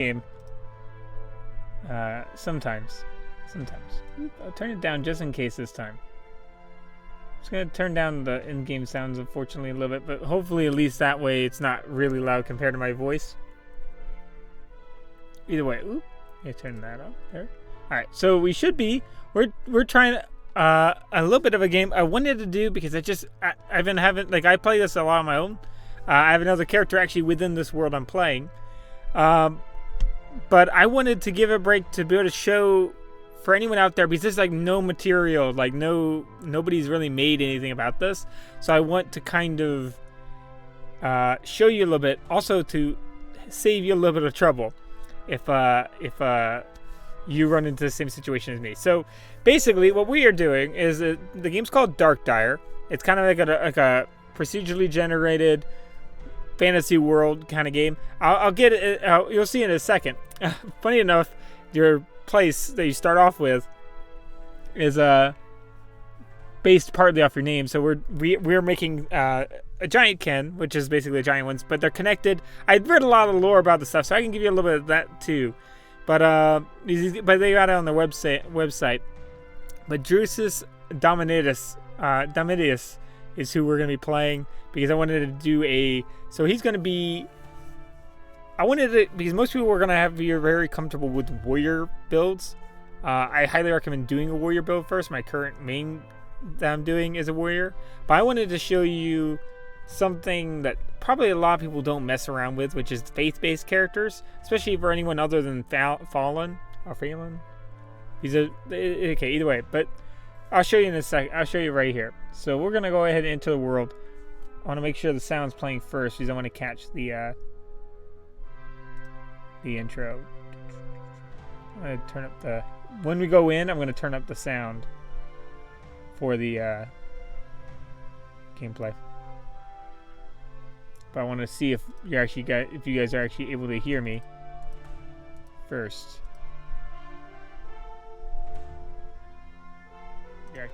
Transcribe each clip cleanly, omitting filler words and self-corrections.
game. Sometimes. I'll turn it down just in case this time. I'm just gonna turn down the in-game sounds, unfortunately, a little bit, but hopefully at least that way it's not really loud compared to my voice. Either way, turn that off there. All right, so we should be. We're trying a little bit of a game I wanted to do because I've been having I play this a lot on my own. I have another character actually within this world I'm playing, but I wanted to give a break to be able to show for anyone out there, because there's no material, nobody's really made anything about this. So I want to kind of show you a little bit, also to save you a little bit of trouble if you run into the same situation as me. So basically what we are doing is the game's called DarkDIRE. It's kind of like a procedurally generated fantasy world kind of game. I'll get it. You'll see in a second. Funny enough, your place that you start off with is based partly off your name. So we're making a giant Ken, which is basically a giant ones, but they're connected. I've read a lot of lore about the stuff, so I can give you a little bit of that too. But they got it on their website. But Drusus Domitius is who we're going to be playing, because I wanted to do so he's going to be, because most people are going to have you're very comfortable with warrior builds. I highly recommend doing a warrior build first. My current main that I'm doing is a warrior, but I wanted to show you something that probably a lot of people don't mess around with, which is faith-based characters, especially for anyone other than Fallen or Phelan. Okay, either way, but I'll show you in a second. I'll show you right here. So we're gonna go ahead into the world. I want to make sure the sound's playing first, because I want to catch the intro. I'm gonna turn up when we go in, I'm gonna turn up the sound for the gameplay. But I want to see if you guys are actually able to hear me first. Yeah,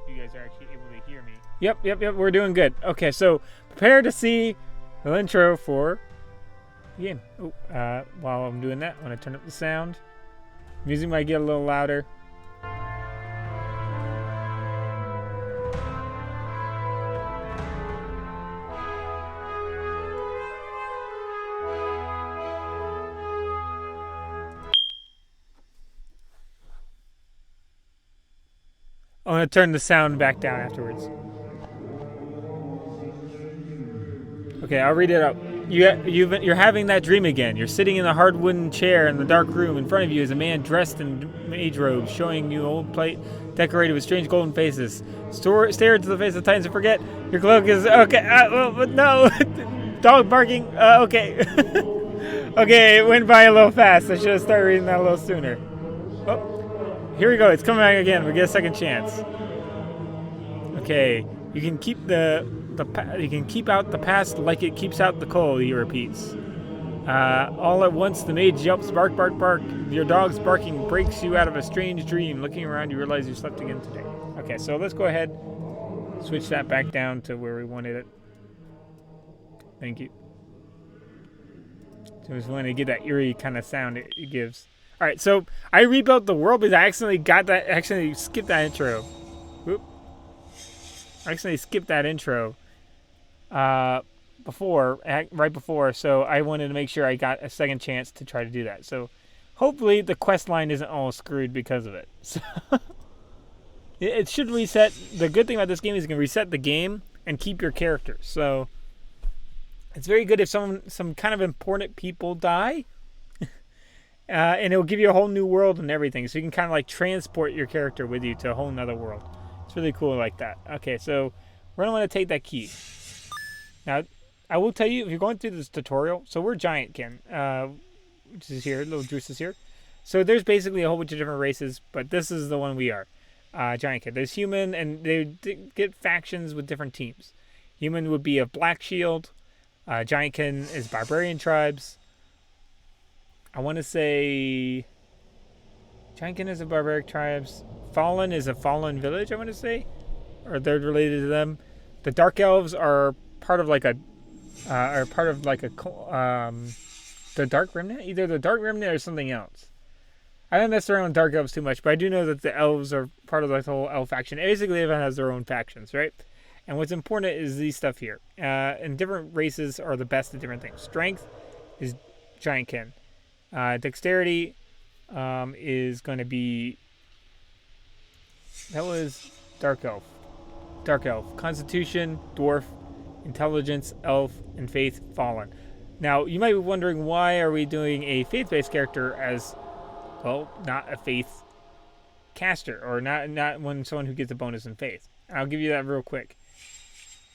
you guys are actually able to hear me. Yep. We're doing good. Okay, so prepare to see the intro for the game. While I'm doing that, I'm gonna turn up the sound. Music might get a little louder. I'm going to turn the sound back down afterwards. Okay, I'll read it up. You're having that dream again. You're sitting in a hard wooden chair in the dark room. In front of you is a man dressed in mage robes, showing you an old plate decorated with strange golden faces. Stare into the face of Titans and forget. Your cloak is... Okay, no. Dog barking. Okay. Okay, it went by a little fast. I should have started reading that a little sooner. Oh. Here we go. It's coming back again. We get a second chance. Okay, you can keep you can keep out the past like it keeps out the cold. He repeats. All at once, the mage yelps, bark, bark, bark. Your dog's barking breaks you out of a strange dream. Looking around, you realize you slept again today. Okay, so let's go ahead, switch that back down to where we wanted it. Thank you. So I just wanted to get that eerie kind of sound it gives. All right, so I rebuilt the world because I accidentally skipped that intro. Whoop. I accidentally skipped that intro right before, so I wanted to make sure I got a second chance to try to do that. So hopefully the quest line isn't all screwed because of it. So it should reset. The good thing about this game is you can reset the game and keep your characters. So it's very good if some kind of important people die. And it'll give you a whole new world and everything. So you can kind of transport your character with you to a whole nother world. It's really cool like that. Okay, so we're going to want to take that key. Now, I will tell you, if you're going through this tutorial, so we're Giant Ken, which is here, little Drusus here. So there's basically a whole bunch of different races, but this is the one we are. Giant Ken. There's human, and they get factions with different teams. Human would be a Black Shield. Giant Ken is Barbarian Tribes. I want to say Giant is a barbaric tribes. Fallen is a fallen village, I want to say. Or they're related to them. The Dark Elves are part of the the Dark Remnant? Either the Dark Remnant or something else. I don't mess around with Dark Elves too much, but I do know that the Elves are part of the whole Elf faction. Basically, everyone has their own factions, right? And what's important is these stuff here. And different races are the best at different things. Strength is Giantkin. Dexterity is going to be... That was Dark Elf. Dark Elf. Constitution, Dwarf, Intelligence, Elf, and Faith, Fallen. Now, you might be wondering, why are we doing a faith-based character as, well, not a faith caster, or not someone who gets a bonus in faith. I'll give you that real quick.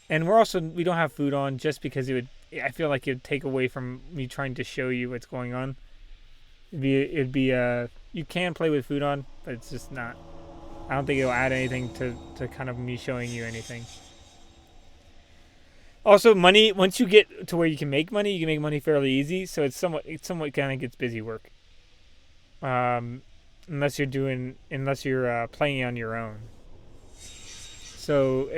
And we don't have food on just because I feel like it would take away from me trying to show you what's going on. It'd be you can play with food on, but it's just not. I don't think it'll add anything to kind of me showing you anything. Also, money, once you get to where you can make money fairly easy, so it's somewhat kind of gets busy work. Unless you're playing on your own. So,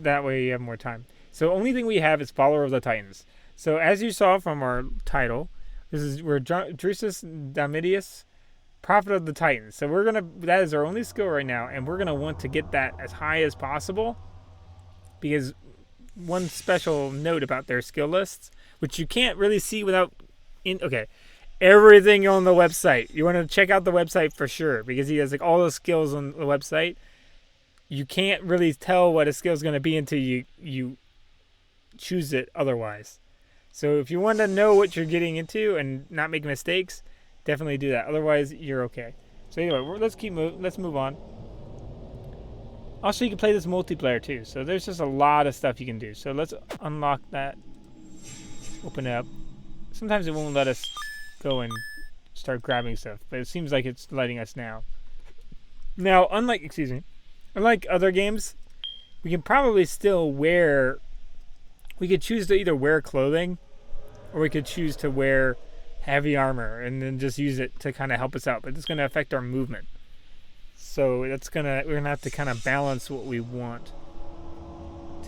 that way you have more time. So, only thing we have is Follower of the Titans. So, as you saw from our title, we're Drusus, Domitius, Prophet of the Titans. So, that is our only skill right now, and we're gonna want to get that as high as possible, because one special note about their skill lists, which you can't really see without everything on the website. You want to check out the website for sure, because he has like all the skills on the website. You can't really tell what a skill is going to be until you choose it otherwise. So if you want to know what you're getting into and not make mistakes, definitely do that. Otherwise, you're okay. So anyway, let's move on. Also, you can play this multiplayer too. So there's just a lot of stuff you can do. So let's unlock that. Open it up. Sometimes it won't let us go and start grabbing stuff, but it seems like it's letting us now. Now, unlike other games, we can probably still wear... We could choose to either wear clothing, or we could choose to wear heavy armor and then just use it to kind of help us out. But it's going to affect our movement. So we're gonna have to kind of balance what we want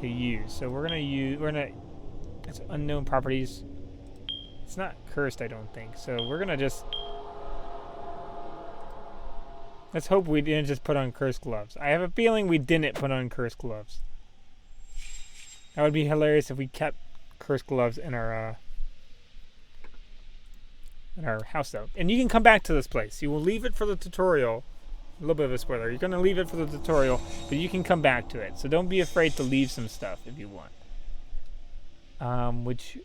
to use. So it's unknown properties. It's not cursed, I don't think. So we're gonna let's hope we didn't just put on cursed gloves. I have a feeling we didn't put on cursed gloves. That would be hilarious if we kept cursed gloves in our house though. And you can come back to this place. You will leave it for the tutorial. A little bit of a spoiler. You're going to leave it for the tutorial, but you can come back to it. So don't be afraid to leave some stuff if you want. Which,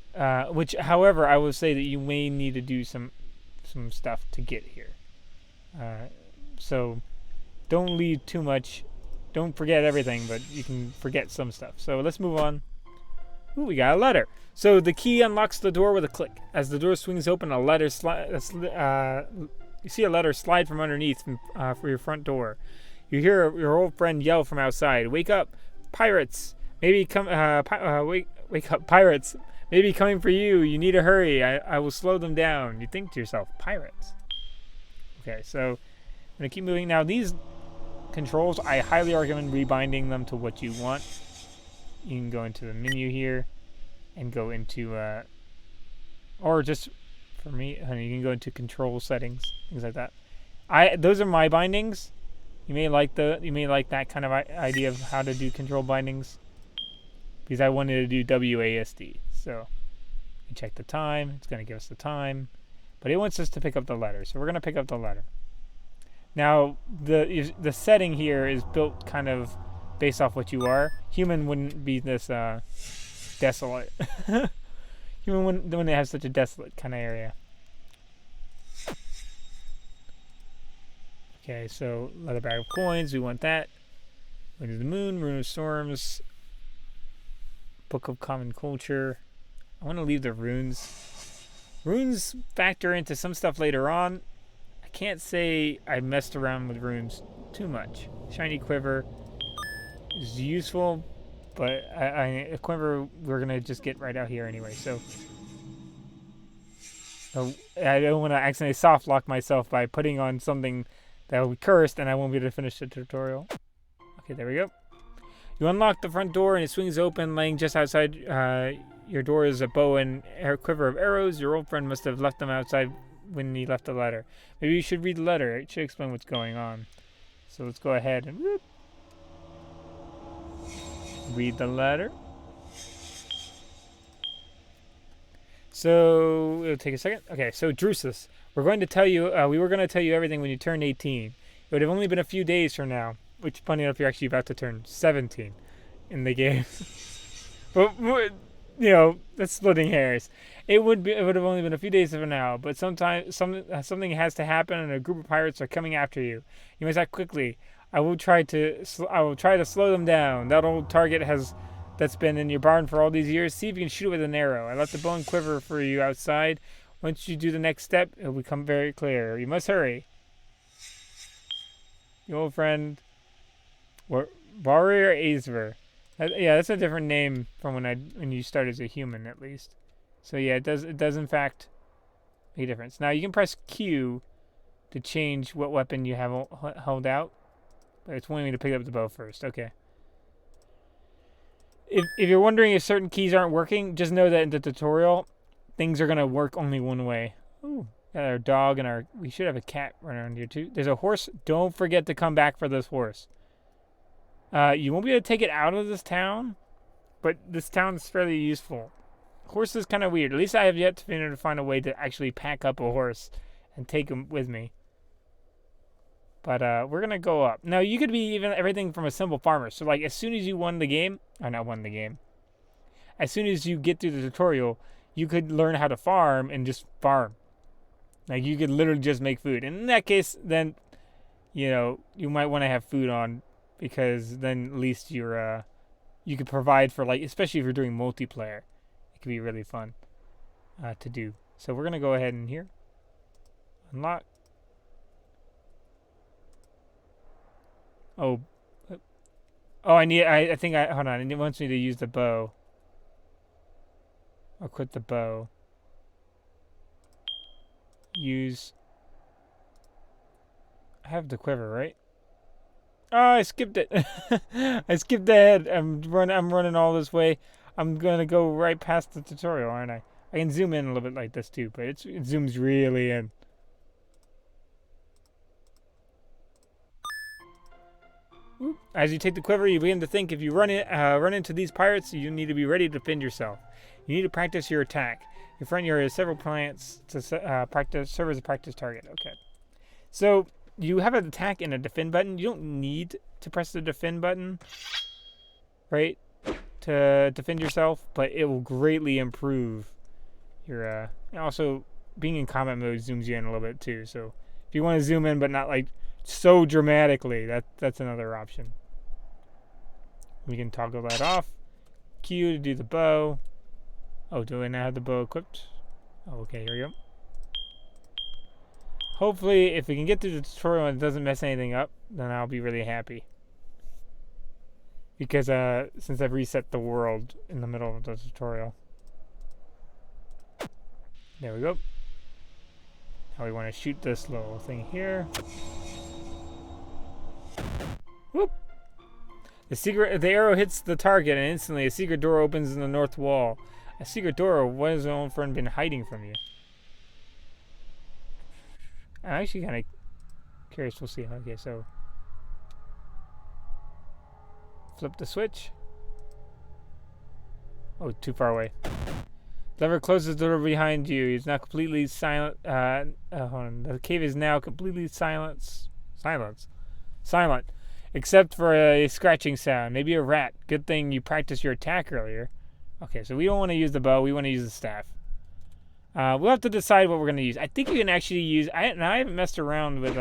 however, I will say that you may need to do some stuff to get here. So don't leave too much. Don't forget everything, but you can forget some stuff. So let's move on. Ooh, we got a letter. So the key unlocks the door with a click. As the door swings open, a letter you see a letter slide from underneath for your front door. You hear your old friend yell from outside, "Wake up, pirates! Maybe come, wake up, pirates! Maybe coming for you. You need to hurry. I will slow them down." You think to yourself, pirates. Okay, so I'm gonna keep moving. Now these controls, I highly recommend rebinding them to what you want. You can go into the menu here and go into, or just. For me, honey, you can go into control settings, things like that. Those are my bindings. You may like that kind of idea of how to do control bindings, because I wanted to do WASD. So we check the time. It's going to give us the time, but it wants us to pick up the letter. So we're going to pick up the letter. Now the setting here is built kind of based off what you are. Human wouldn't be this desolate. Even when they have such a desolate kind of area. Okay, so leather bag of coins, we want that. Wind of the Moon, Rune of Storms, Book of Common Culture. I want to leave the runes. Runes factor into some stuff later on. I can't say I messed around with runes too much. Shiny Quiver is useful. But a quiver we're going to just get right out here anyway. So I don't want to accidentally soft lock myself by putting on something that will be cursed and I won't be able to finish the tutorial. Okay, there we go. You unlock the front door and it swings open, laying just outside Your door is a bow and quiver of arrows. Your old friend must have left them outside when he left the letter. Maybe you should read the letter. It should explain what's going on. So let's go ahead and read the letter. So it'll take a second. Okay, so Drusus, we're going to tell you. We were going to tell you everything when you turned 18. It would have only been a few days from now. Which, funny enough, you're actually about to turn 17 in the game. But you know, that's splitting hairs. It would have only been a few days from now. But sometimes something has to happen, and a group of pirates are coming after you. You must act quickly. I will try to slow them down. That old target that's been in your barn for all these years. See if you can shoot it with an arrow. I left the bow and quiver for you outside. Once you do the next step, it will become very clear. You must hurry. Your old friend, Warrior Aesver. Yeah, that's a different name from when you start as a human, at least. So yeah, it does in fact make a difference. Now you can press Q to change what weapon you have held out, but it's wanting me to pick up the bow first. Okay. If you're wondering if certain keys aren't working, just know that in the tutorial, things are gonna work only one way. Ooh, got our dog and we should have a cat running around here too. There's a horse. Don't forget to come back for this horse. You won't be able to take it out of this town, but this town is fairly useful. Horse is kind of weird. At least I have yet to find a way to actually pack up a horse and take him with me. But we're going to go up. Now, you could be even everything from a simple farmer. So, like, as soon as you won the game, or not won the game, as soon as you get through the tutorial, you could learn how to farm and just farm. Like, you could literally just make food. And in that case, then, you know, you might want to have food on, because then at least you could provide for, like, especially if you're doing multiplayer. It could be really fun to do. So we're going to go ahead and here. Unlock. Oh, I think hold on. It wants me to use the bow. I'll quit the bow. Use. I have the quiver, right? Oh, I skipped it. I skipped ahead. I'm running all this way. I'm gonna go right past the tutorial, aren't I? I can zoom in a little bit like this too, but it zooms really in. As you take the quiver, you begin to think if you run into these pirates, you need to be ready to defend yourself. You need to practice your attack. In front of you are several plants to serve as a practice target. Okay. So you have an attack and a defend button. You don't need to press the defend button, right, to defend yourself, but it will greatly improve your. Also, being in combat mode zooms you in a little bit too. So if you want to zoom in, but not like so dramatically, that's another option. We can toggle that off. Q to do the bow. Oh, do I now have the bow equipped? Oh, okay, here we go. Hopefully, if we can get through the tutorial and it doesn't mess anything up, then I'll be really happy. Because since I've reset the world in the middle of the tutorial. There we go. Now we want to shoot this little thing here. Whoop! The arrow hits the target, and instantly a secret door opens in the north wall. A secret door? What has my own friend been hiding from you? I'm actually kind of curious. We'll see. Okay, so flip the switch. Oh, too far away. Lever closes the door behind you. It's now completely silent. Hold on. The cave is now completely silent. Except for a scratching sound. Maybe a rat. Good thing you practiced your attack earlier. Okay, so we don't want to use the bow. We want to use the staff. We'll have to decide what we're going to use. I think you can actually use... I haven't messed around with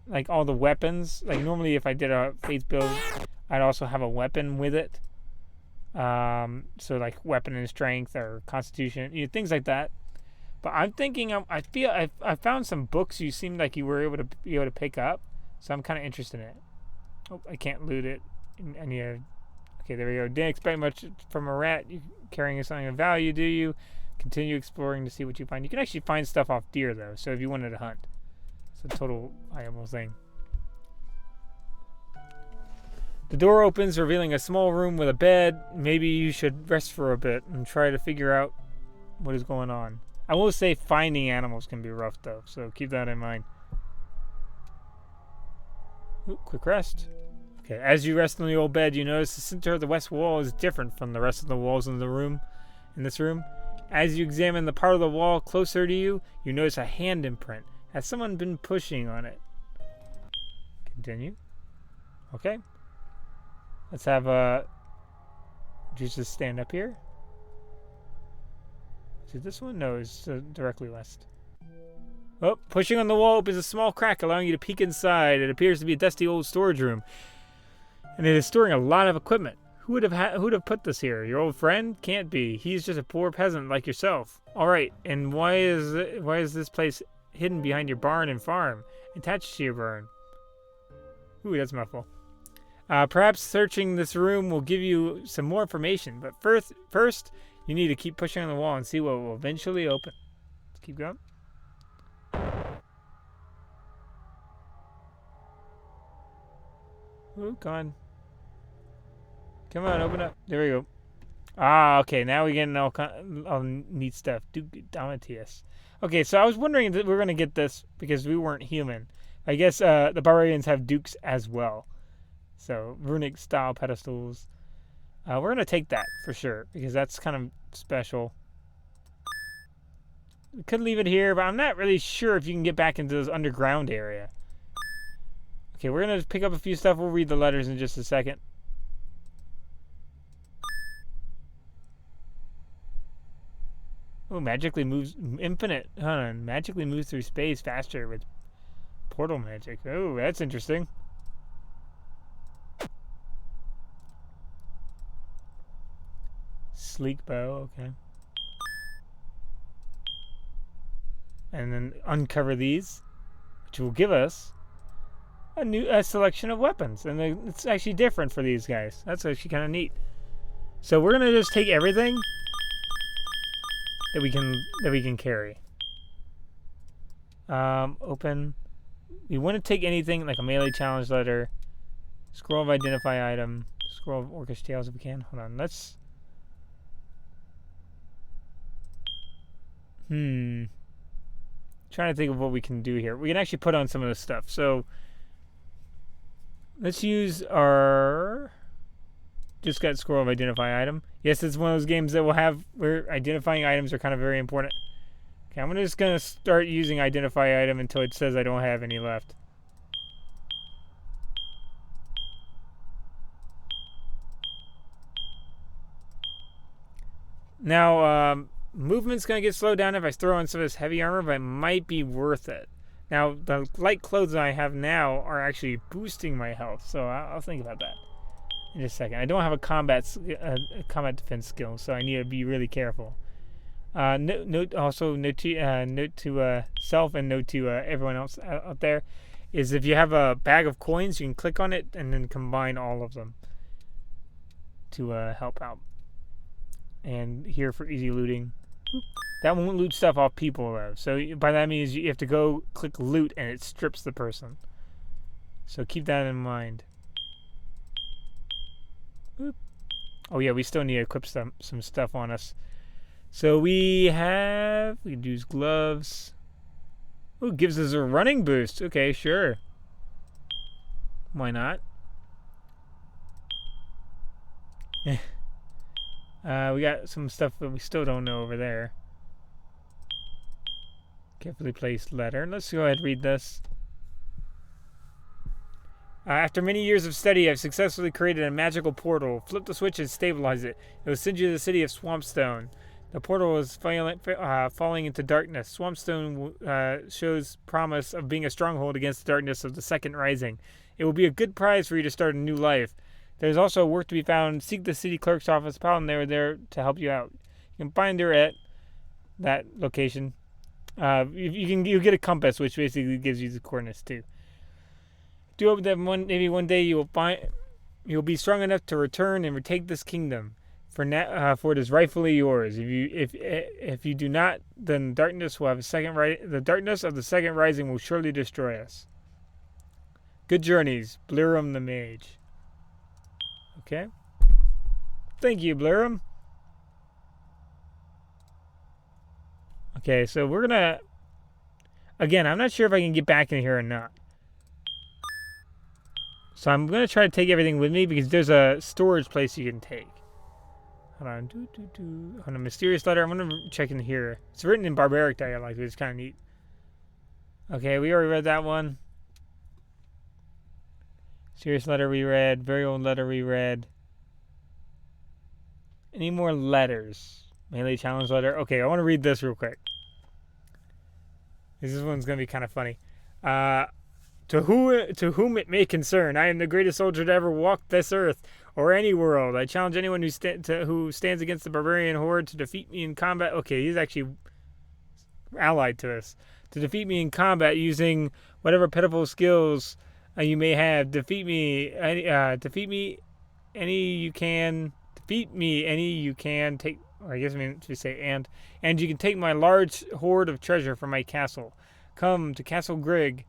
like all the weapons. Like normally if I did a Faith build, I'd also have a weapon with it. So like weapon and strength or constitution, you know, things like that. But I'm thinking, I found some books you seemed like you were able to pick up. So I'm kind of interested in it. Oh, I can't loot it. Okay, there we go. Didn't expect much from a rat. You carrying something of value, do you? Continue exploring to see what you find. You can actually find stuff off deer, though. So if you wanted to hunt. It's a total viable thing. The door opens, revealing a small room with a bed. Maybe you should rest for a bit and try to figure out what is going on. I will say finding animals can be rough, though, so keep that in mind. Ooh, quick rest. Okay, as you rest on the old bed, you notice the center of the west wall is different from the rest of the walls in the room. In this room, as you examine the part of the wall closer to you, you notice a hand imprint. Has someone been pushing on it? Continue. Okay. Let's have Drusus stand up here. Is it this one? No, it's directly west. Oh, pushing on the wall opens a small crack, allowing you to peek inside. It appears to be a dusty old storage room, and it is storing a lot of equipment. Who would have put this here? Your old friend? Can't be. He's just a poor peasant like yourself. All right, and why is this place hidden behind your barn and farm, attached to your barn? Ooh, that's a mouthful. Perhaps searching this room will give you some more information, but first you need to keep pushing on the wall and see what will eventually open. Let's keep going. Ooh, come on. Come on, open up. There we go. Ah, okay, now we're getting all neat stuff. Domitius. Okay, so I was wondering that we're going to get this because we weren't human. I guess the barbarians have dukes as well. So, runic style pedestals. We're going to take that for sure because that's kind of special. We could leave it here, but I'm not really sure if you can get back into this underground area. Okay, we're going to pick up a few stuff. We'll read the letters in just a second. Oh, magically moves infinite. Magically moves through space faster with portal magic. Oh, that's interesting. Sleek bow, okay. And then uncover these, which will give us a selection of weapons, and it's actually different for these guys. That's actually kind of neat. So we're gonna just take everything that we can carry. Open. We want to take anything like a melee challenge letter, scroll of identify item, scroll of orcish tales if we can. Hold on, let's. Trying to think of what we can do here. We can actually put on some of this stuff. So let's use our just got scroll of identify item. Yes, it's one of those games that will have where identifying items are kind of very important. Okay, I'm just gonna start using identify item until it says I don't have any left. Now, movement's going to get slowed down if I throw on some of this heavy armor, but it might be worth it. Now, the light clothes I have now are actually boosting my health, so I'll think about that in just a second. I don't have a combat defense skill, so I need to be really careful. Note to self and note to everyone else out there is if you have a bag of coins, you can click on it and then combine all of them to help out. And here for easy looting. That won't loot stuff off people though. So by that means you have to go click loot and it strips the person. So keep that in mind. Oop. Oh yeah, we still need to equip some stuff on us. So we can use gloves. Oh, gives us a running boost. Okay, sure. Why not? We got some stuff that we still don't know over there. Carefully placed letter. Let's go ahead and read this. After many years of study, I've successfully created a magical portal. Flip the switch and stabilize it. It will send you to the city of Swampstone. The portal is falling into darkness. Swampstone shows promise of being a stronghold against the darkness of the Second Rising. It will be a good prize for you to start a new life. There's also work to be found. Seek the city clerk's office. Paladin, they're there to help you out. You can find her at that location. You get a compass, which basically gives you the coordinates too. Do hope that maybe one day you'll be strong enough to return and retake this kingdom. For it is rightfully yours. If you do not, then darkness will have the darkness of the Second Rising will surely destroy us. Good journeys, Blirum the Mage. Okay. Thank you, Blurham. Okay, so we're gonna... Again, I'm not sure if I can get back in here or not. So I'm gonna try to take everything with me because there's a storage place you can take. Hold on. On a mysterious letter, I'm gonna check in here. It's written in barbaric dialect, which is kind of neat. Okay, we already read that one. Serious letter we read. Very old letter we read. Any more letters? Melee challenge letter. Okay, I want to read this real quick. This one's gonna be kind of funny. To whom it may concern, I am the greatest soldier to ever walk this earth or any world. I challenge anyone who stands against the barbarian horde to defeat me in combat. Okay, he's actually allied to us. To defeat me in combat using whatever pitiful skills you may have. Defeat me any you can. Defeat me any you can. Take. Or I guess I mean to say and you can take my large hoard of treasure from my castle. Come to Castle Grig.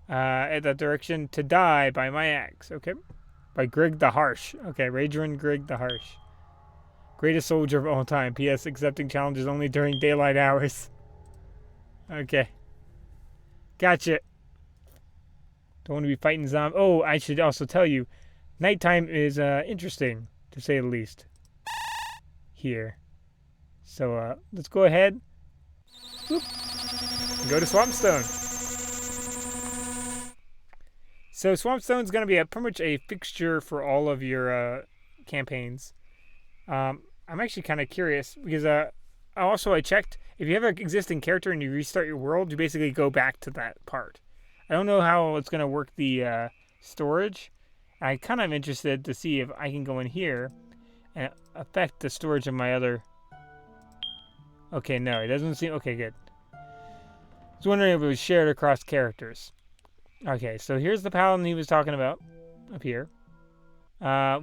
At that direction to die by my axe. Okay. By Grig the Harsh. Okay, Ragerin Grig the Harsh. Greatest soldier of all time. P.S. Accepting challenges only during daylight hours. Okay. Gotcha. Don't want to be fighting zombies. Oh, I should also tell you, nighttime is interesting, to say the least. Here. So, let's go ahead. Whoop. Go to Swampstone. So Swampstone's going to be pretty much a fixture for all of your campaigns. I'm actually kind of curious because I checked, if you have an existing character and you restart your world, you basically go back to that part. I don't know how it's going to work the storage. I'm kind of interested to see if I can go in here and affect the storage of my other... Okay, no, it doesn't seem... Okay, good. I was wondering if it was shared across characters. Okay, so here's the paladin he was talking about, up here.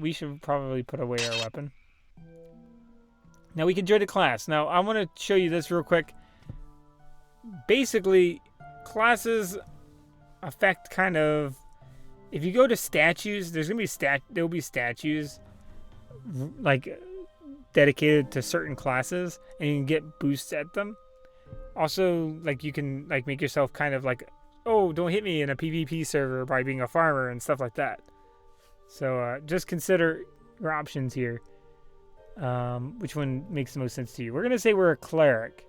We should probably put away our weapon. Now we can join a class. Now I want to show you this real quick. Basically, classes affect kind of... If you go to statues, there'll be statues like dedicated to certain classes, and you can get boosts at them. Also, like you can like make yourself kind of like, oh, don't hit me in a PvP server by being a farmer and stuff like that. So just consider your options here. Which one makes the most sense to you? We're going to say we're a cleric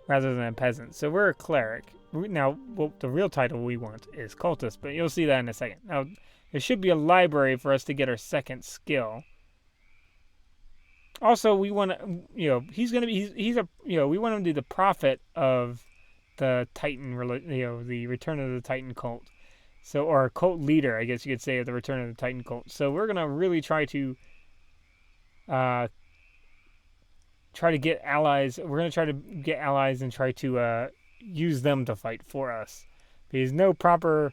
rather than a peasant. So we're a cleric. Now, well, the real title we want is cultist, but you'll see that in a second. Now, there should be a library for us to get our second skill. Also, we want to, we want him to be the prophet of the Titan, the Return of the Titan cult. So, or cult leader, I guess you could say, of the Return of the Titan cult. So we're going to really try to get allies. We're going to try to get allies and try to use them to fight for us. Because no proper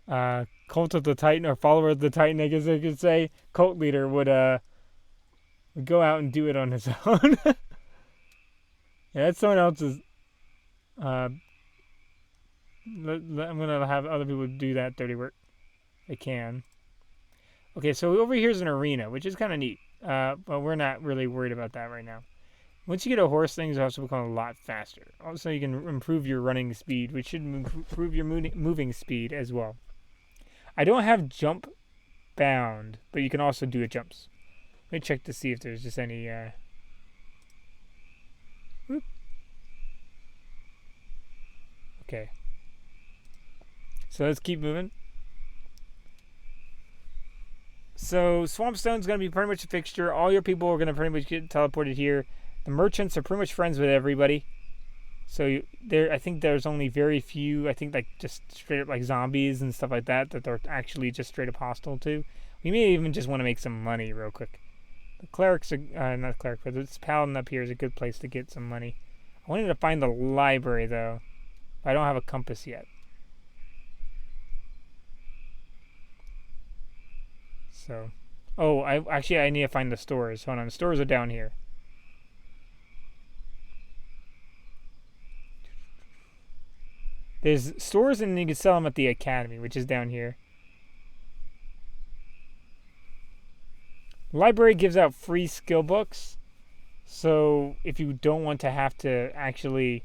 cult of the Titan or follower of the Titan, I guess I could say, cult leader would go out and do it on his own. Yeah, that's someone else's. I'm gonna have other people do that dirty work. They can. Okay, so over here is an arena, which is kind of neat. But we're not really worried about that right now. Once you get a horse, things also become a lot faster. Also, you can improve your running speed, which should improve your moving speed as well. I don't have jump bound, but you can also do jumps. Let me check to see if there's just any... Whoop. Okay. So let's keep moving. So Swampstone's going to be pretty much a fixture. All your people are going to pretty much get teleported here. The merchants are pretty much friends with everybody. So I think there's only very few, I think like just straight up like zombies and stuff like that they're actually just straight up hostile to. We may even just want to make some money real quick. The clerics are, not cleric, but this paladin up here is a good place to get some money. I wanted to find the library though. I don't have a compass yet. So, I need to find the stores. Hold on, the stores are down here. There's stores and you can sell them at the academy, which is down here. Library gives out free skill books. So if you don't want to have to actually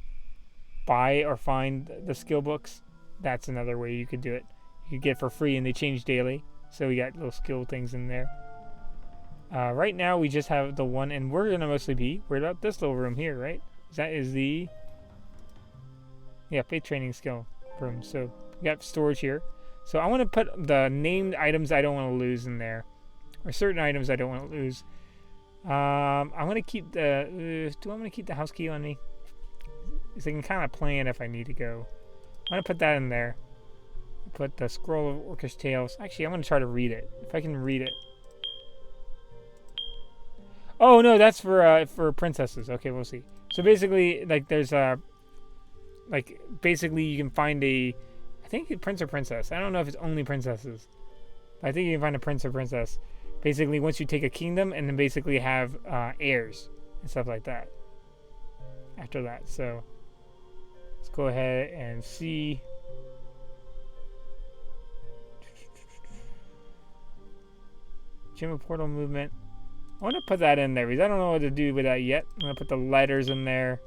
buy or find the skill books, that's another way you could do it. You could get it for free, and they change daily. So we got little skill things in there. Right now we just have the one, and we're gonna mostly be worried about this little room here, right? That is the faith training skill room. So we got storage here. So I want to put the named items I don't want to lose in there, or certain items I don't want to lose. I want to keep the. Do I want to keep the house key on me? Because I can kind of plan if I need to go. I'm gonna put that in there. Put the scroll of Orcish Tales. Actually, I'm gonna try to read it if I can read it. Oh no, that's for princesses. Okay, we'll see. So basically, like there's basically you can find a, I think a prince or princess. I don't know if it's only princesses, but I think you can find a prince or princess. Basically, once you take a kingdom and then basically have heirs and stuff like that. After that, so let's go ahead and see. Gym of Portal Movement. I want to put that in there because I don't know what to do with that yet. I'm going to put the letters in there.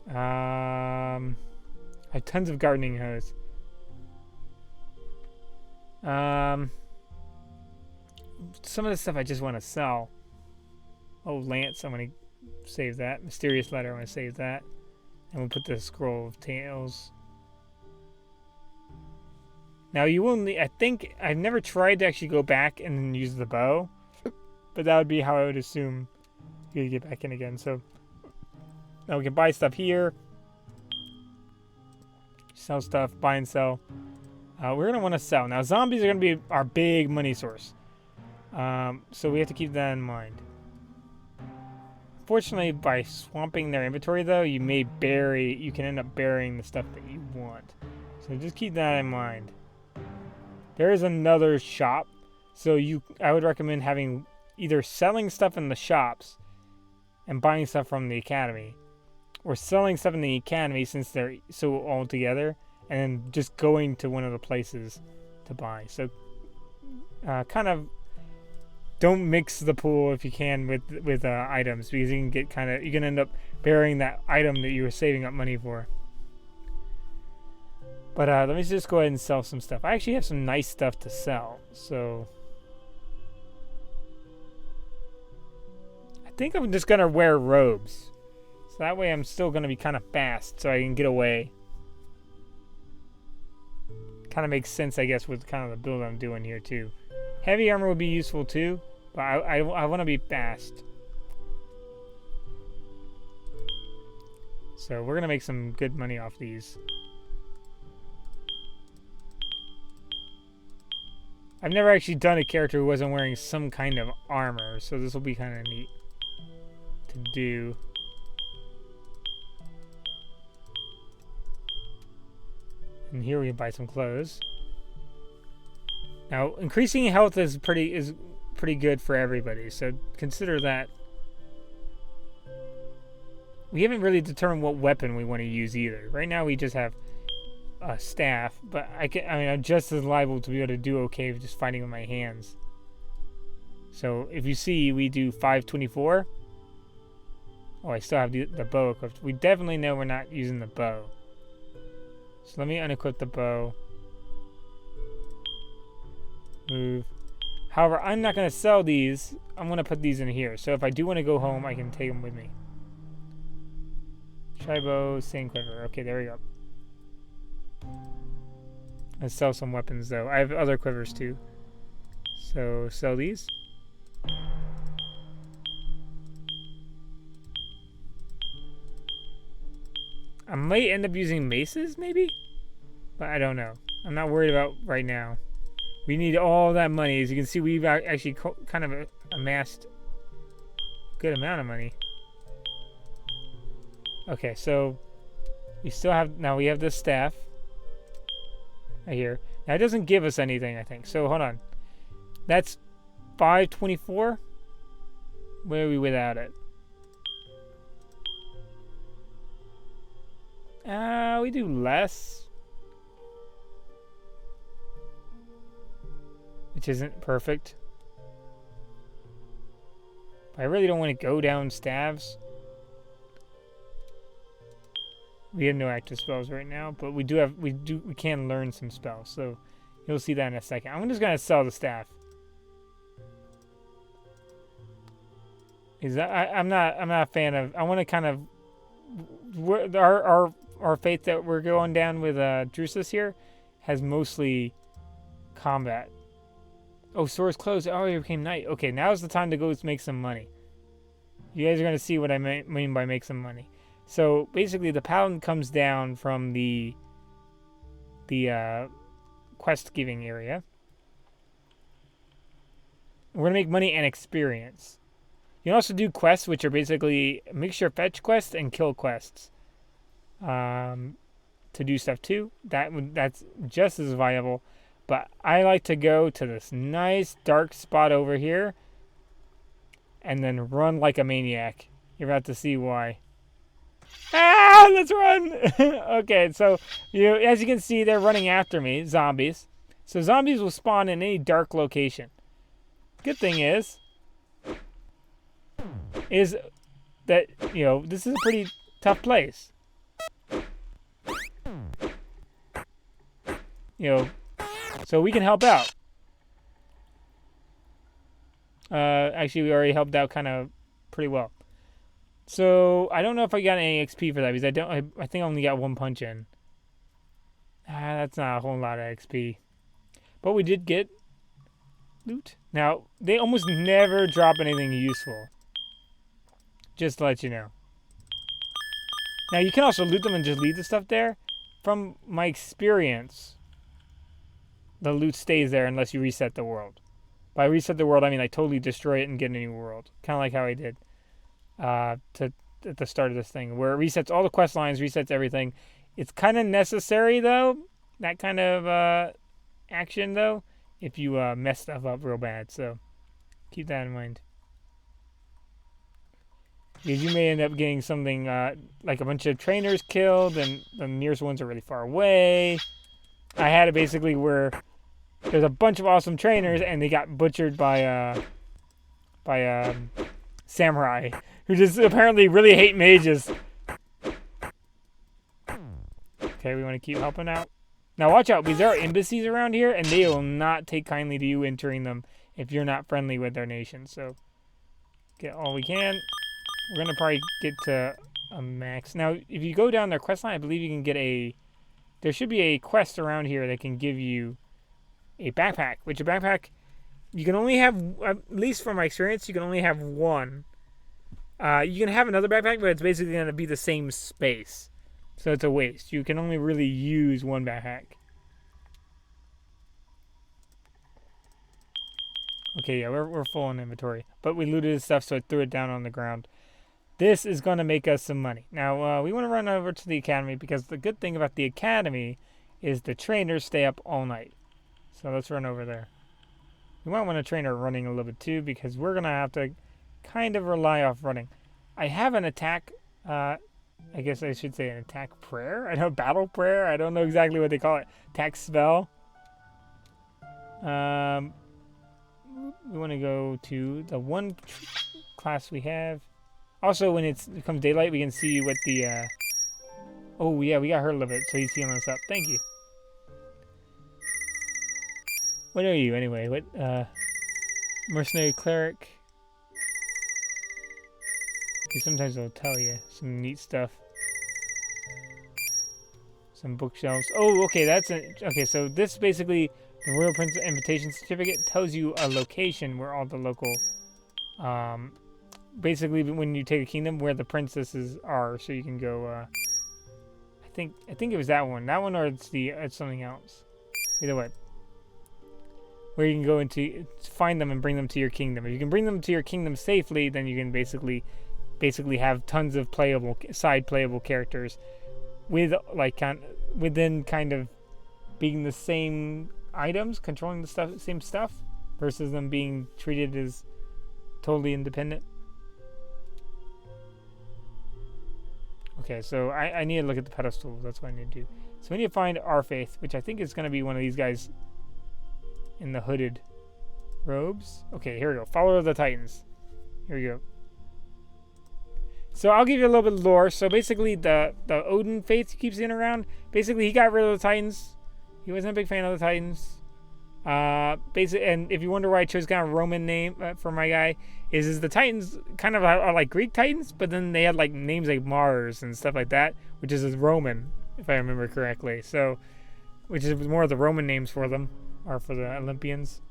I have tons of gardening hose. Some of the stuff I just want to sell. Oh, Lance, I'm going to save that. Mysterious Letter, I'm going to save that. And we'll put the Scroll of Tales. Now you will need, I think, I've never tried to actually go back and then use the bow, but that would be how I would assume you could get back in again. So now we can buy stuff here, sell stuff, buy and sell. We're going to want to sell. Now zombies are going to be our big money source, so we have to keep that in mind. Fortunately, by swamping their inventory though, you can end up burying the stuff that you want. So just keep that in mind. There is another shop, so I would recommend having either selling stuff in the shops and buying stuff from the academy, or selling stuff in the academy since they're so all together, and then just going to one of the places to buy. So kind of don't mix the pool if you can with items, because you can end up burying that item that you were saving up money for. But let me just go ahead and sell some stuff. I actually have some nice stuff to sell, so I think I'm just gonna wear robes, so that way I'm still gonna be kind of fast, so I can get away. Kind of makes sense, I guess, with kind of the build I'm doing here too. Heavy armor would be useful too, but I want to be fast. So we're gonna make some good money off these. I've never actually done a character who wasn't wearing some kind of armor, so this will be kind of neat to do. And here we can buy some clothes. Now, increasing health is pretty good for everybody, so consider that. We haven't really determined what weapon we want to use either. Right now we just have a staff, but I'm just as liable to be able to do okay with just fighting with my hands. So if you see, we do 524. Oh, I still have the bow equipped. We definitely know we're not using the bow. So let me unequip the bow. Move. However, I'm not going to sell these. I'm going to put these in here. So if I do want to go home, I can take them with me. Shy bow, same quiver. Okay, there we go. Let's sell some weapons though. I have other quivers too. So sell these. I might end up using maces maybe, but I don't know. I'm not worried about right now. We need all that money. As you can see, we've actually kind of amassed a good amount of money. Okay, so we still have, now we have this staff right here. Now it doesn't give us anything, I think. So hold on. That's 524. Where are we without it? We do less. which isn't perfect. But I really don't want to go down staves. We have no active spells right now, but we can learn some spells, so you'll see that in a second. I'm just gonna sell the staff. I'm not a fan of. I want to kind of our faith that we're going down with Drusus here has mostly combat. Oh, stores closed. Oh, it became night. Okay, now's the time to go make some money. You guys are gonna see what I mean by make some money. So basically, the paladin comes down from the quest giving area. We're gonna make money and experience. You can also do quests, which are basically a mixture of fetch quests and kill quests. To do stuff too. That's just as viable. But I like to go to this nice dark spot over here and then run like a maniac. You're about to see why. Ah, let's run! Okay, so as you can see, they're running after me, zombies. So zombies will spawn in any dark location. Good thing is that, this is a pretty tough place. So we can help out. Actually, we already helped out kind of pretty well. So I don't know if I got any XP for that because I think I only got one punch in. That's not a whole lot of XP, but we did get loot. Now they almost never drop anything useful. Just to let you know. Now you can also loot them and just leave the stuff there. From my experience, the loot stays there unless you reset the world. By reset the world, I mean I totally destroy it and get a new world. Kind of like how I did. At the start of this thing, where it resets all the quest lines, resets everything. It's kind of necessary though, that kind of action though, if you mess stuff up real bad. So keep that in mind. Because you may end up getting something like a bunch of trainers killed, and the nearest ones are really far away. I had it basically where there's a bunch of awesome trainers, and they got butchered by samurai who just apparently really hate mages. Okay, we want to keep helping out. Now watch out, because there are embassies around here, and they will not take kindly to you entering them if you're not friendly with their nation. So get all we can. We're going to probably get to a max. Now, if you go down their quest line, I believe you can get there should be a quest around here that can give you a backpack, which a backpack, you can only have, at least from my experience, you can only have one. You can have another backpack, but it's basically going to be the same space. So it's a waste. You can only really use one backpack. Okay, yeah, we're full on inventory. But we looted his stuff, so I threw it down on the ground. This is going to make us some money. Now, we want to run over to the academy, because the good thing about the academy is the trainers stay up all night. So let's run over there. We might want a trainer running a little bit too, because we're going to have to kind of rely off running. I have an attack, I guess I should say an attack prayer. I know battle prayer. I don't know exactly what they call it. Attack spell. We want to go to the one class we have. Also, when it becomes daylight, we can see what the... Oh, yeah, we got her a little bit, so he's healing us up. Thank you. What are you, anyway? What, mercenary cleric? Sometimes they'll tell you some neat stuff. Some bookshelves. Oh, okay, okay, so this basically, the Royal Prince Invitation Certificate tells you a location where all the local... basically, when you take a kingdom, where the princesses are, so you can go, I think it was that one. That one, or it's something else. Either way. Where you can go find them and bring them to your kingdom. If you can bring them to your kingdom safely, then you can basically have tons of side playable characters with within kind of being the same items, controlling the same stuff, versus them being treated as totally independent. Okay, so I need to look at the pedestals. That's what I need to do. So we need to find our faith, which I think is going to be one of these guys in the hooded Robes. Okay, here we go. Follower of the Titans. Here we go. So I'll give you a little bit of lore. So basically, the Odin faith you keep seeing around, basically he got rid of the Titans. He wasn't a big fan of the Titans. And if you wonder why I chose kind of Roman name for my guy, is the Titans kind of are like Greek Titans, but then they had like names like Mars and stuff like that, which is Roman, if I remember correctly. So, which is more of the Roman names for them, or for the Olympians.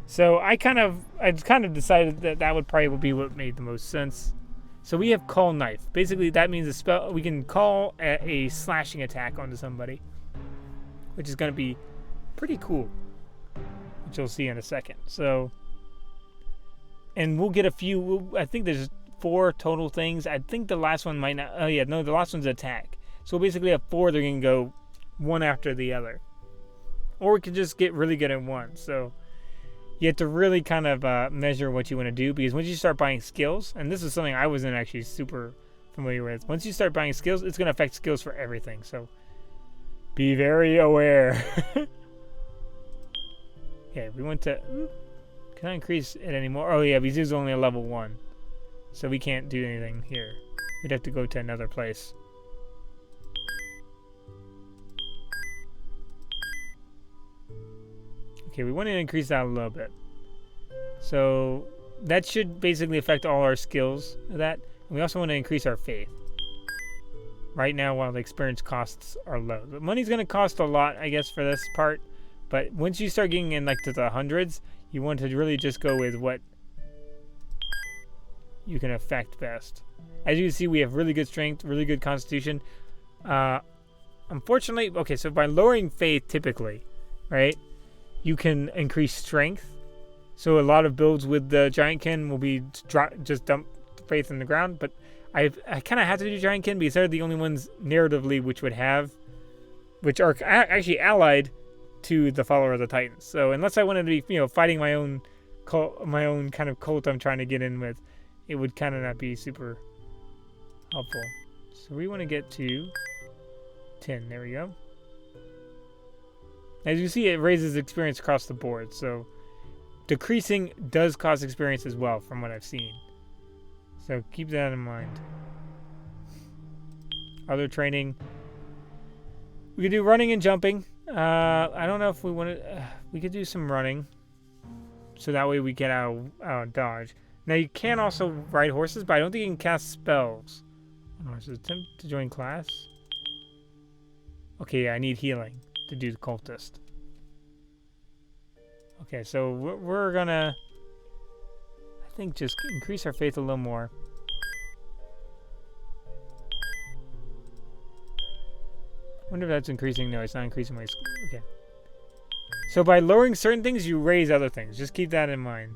So I kind of decided that would probably be what made the most sense. So we have Call Knife. Basically, that means a spell we can call a slashing attack onto somebody, which is going to be pretty cool, which you'll see in a second. So, and we'll get a few. I think there's 4 total things. I think the last one might not. Oh yeah, no, the last one's attack. So we'll basically have 4. They're going to go one after the other, or we can just get really good at one. So you have to really kind of measure what you want to do, because once you start buying skills, and this is something I wasn't actually super familiar with, once you start buying skills, it's going to affect skills for everything. So be very aware. Okay, we went to... Can I increase it anymore? Oh yeah, because this is only a level 1. So we can't do anything here. We'd have to go to another place. Okay, we want to increase that a little bit. So that should basically affect all our skills of that. And we also want to increase our faith. Right now, while the experience costs are low. The money's going to cost a lot, I guess, for this part. But once you start getting in like to the hundreds, you want to really just go with what you can affect best. As you can see, we have really good strength, really good constitution. Unfortunately, okay, so by lowering faith typically, right, you can increase strength. So a lot of builds with the Giantkin will be just dump faith in the ground. But I kind of have to do Giantkin because they're the only ones narratively which are actually allied to the follower of the Titans. So unless I wanted to be, fighting my own kind of cult I'm trying to get in with, it would kind of not be super helpful. So we want to get to 10. There we go. As you see, it raises experience across the board. So decreasing does cost experience as well, from what I've seen. So keep that in mind. Other training. We could do running and jumping. I don't know if we want to... we could do some running. So that way we get out of dodge. Now you can also ride horses, but I don't think you can cast spells on horses. Attempt to join class. Okay, yeah, I need healing to do the cultist. Okay, so we're gonna... I think just increase our faith a little more. I wonder if that's increasing. No, it's not increasing my... Okay. So by lowering certain things, you raise other things. Just keep that in mind.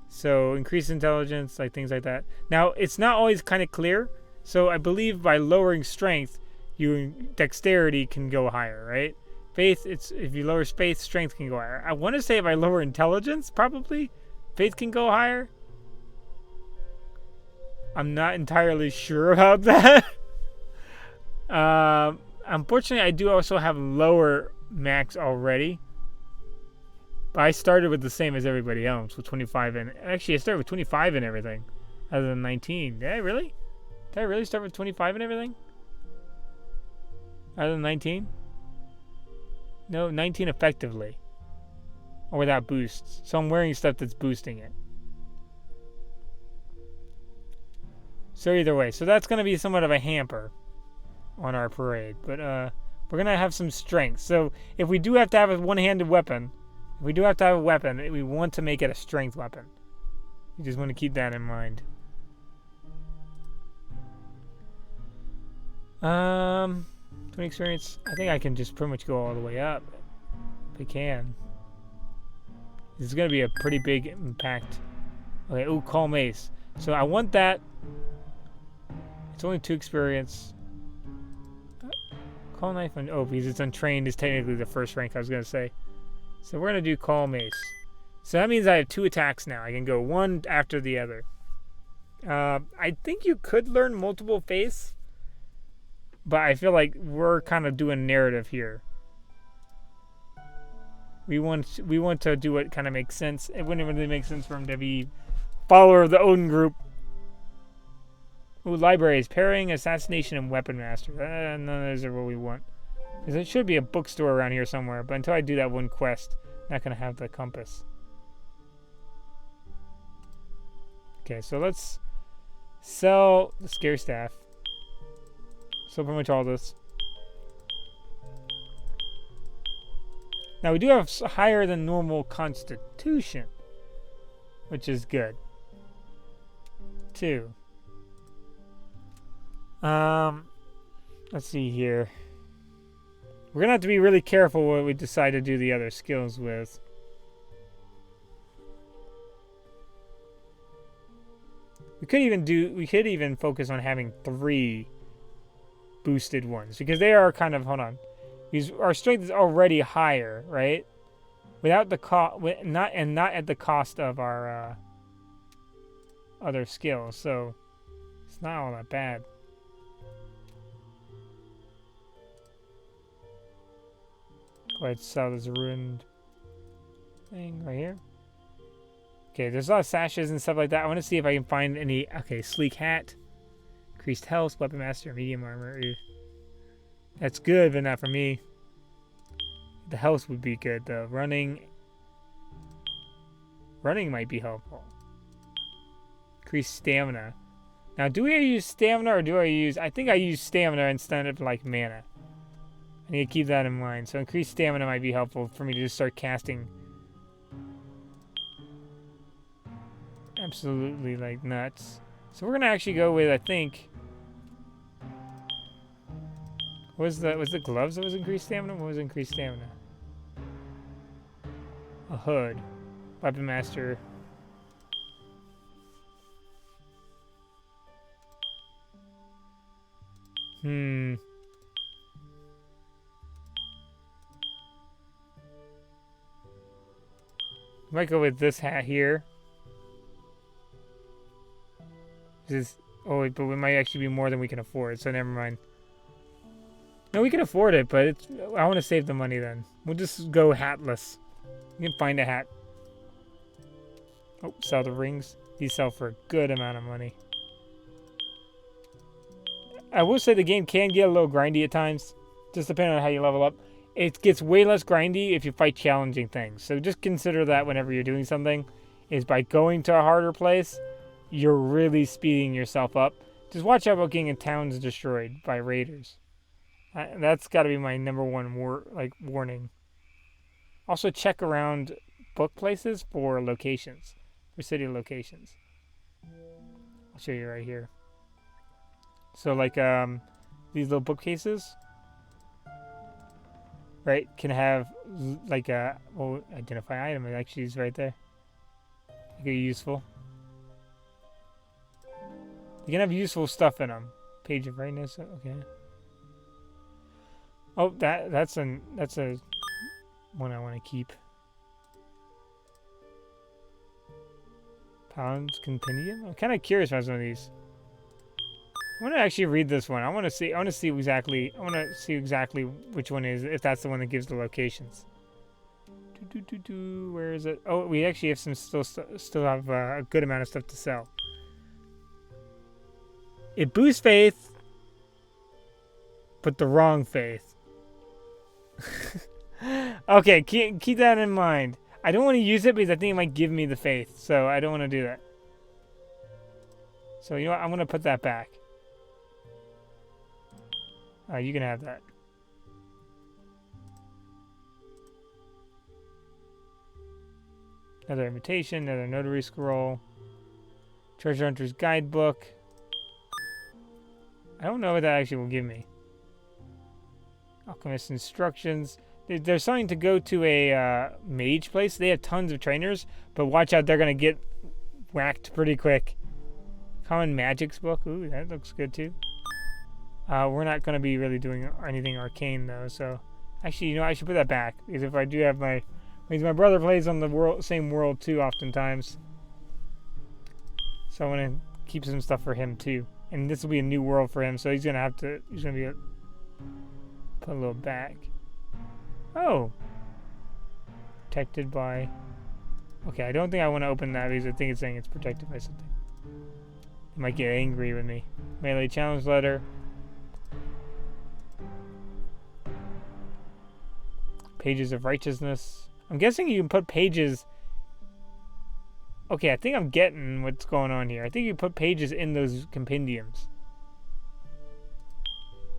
So increase intelligence, like things like that. Now, it's not always kind of clear. So I believe by lowering strength, your dexterity can go higher, right? Faith, if you lower faith, strength can go higher. I want to say if I lower intelligence, probably faith can go higher. I'm not entirely sure about that. Unfortunately, I do also have lower max already. But I started with the same as everybody else, with 25 and... Actually, I started with 25 and everything, other than 19. Did I really? Did I really start with 25 and everything? Other than 19? No, 19 effectively. Or without boosts. So I'm wearing stuff that's boosting it. So either way. So that's going to be somewhat of a hamper on our parade. But we're going to have some strength. So if we do have to have a one-handed weapon... If we do have to have a weapon, we want to make it a strength weapon. You just want to keep that in mind. 20 experience. I think I can just pretty much go all the way up. If I can. This is going to be a pretty big impact. Okay, ooh, Call Mace. So I want that. It's only 2 experience. Call Knife and... Oh, because it's untrained is technically the first rank I was going to say. So we're going to do Call Mace. So that means I have 2 attacks now. I can go one after the other. I think you could learn multiple faiths. But I feel like we're kind of doing narrative here. We want to do what kind of makes sense. It wouldn't really make sense for him to be follower of the Odin group. Ooh, libraries, parrying, assassination, and weapon master. None of those are what we want. Because there should be a bookstore around here somewhere, but until I do that one quest, I'm not gonna have the compass. Okay, so let's sell the scare staff. So pretty much all this. Now we do have higher than normal constitution, which is good. 2. Let's see here. We're gonna have to be really careful what we decide to do the other skills with. We could even focus on having 3 boosted ones because they are kind of, hold on. Because our strength is already higher, right? Without the not at the cost of our other skills, so it's not all that bad. Go ahead and sell this ruined thing right here. Okay, there's a lot of sashes and stuff like that. I want to see if I can find any. Okay, sleek hat, increased health, weapon master, medium armor. That's good, but not for me. The health would be good though. Running might be helpful. Increased stamina. Now, do we use stamina or do I use? I think I use stamina instead of like mana. I need to keep that in mind. So increased stamina might be helpful for me to just start casting. Absolutely like nuts. So we're gonna actually go with, I think. Was the gloves that was increased stamina? What was increased stamina? A hood. Weapon master. Might go with this hat here. But we might actually be more than we can afford, so never mind. No, we can afford it, but I want to save the money then. We'll just go hatless. You can find a hat. Oh, sell the rings. These sell for a good amount of money. I will say the game can get a little grindy at times, just depending on how you level up. It gets way less grindy if you fight challenging things. So just consider that whenever you're doing something, is by going to a harder place, you're really speeding yourself up. Just watch out about getting towns destroyed by raiders. That's got to be my number one warning. Also check around book places for locations, for city locations. I'll show you right here. So like these little bookcases, right, can have like a identify item. It actually is right there. It could be useful. You can have useful stuff in them. Page of brightness. Okay. Oh, that's a one I want to keep. Pounds Compendium. I'm kind of curious about some of these. I want to actually read this one. I want to see exactly which one is, if that's the one that gives the locations. Where is it? Oh, we actually have still have a good amount of stuff to sell. It boosts faith, but the wrong faith. Okay, keep that in mind. I don't want to use it because I think it might give me the faith, so I don't want to do that. So you know what? I'm going to put that back. You can have that. Another invitation, another notary scroll. Treasure Hunter's Guidebook. I don't know what that actually will give me. Alchemist instructions. There's something to go to a mage place. They have tons of trainers, but watch out, they're going to get whacked pretty quick. Common Magics book. Ooh, that looks good too. We're not going to be really doing anything arcane though, so actually, you know, I should put that back because if I do have because my brother plays on the same world too oftentimes, so I want to keep some stuff for him too. And this will be a new world for him, so he's gonna put a little back. Oh, protected by... Okay, I don't think I want to open that because I think it's saying it's protected by something. It might get angry with me. Melee challenge letter. Pages of righteousness. I'm guessing you can put pages... Okay, I think I'm getting what's going on here. I think you put pages in those compendiums.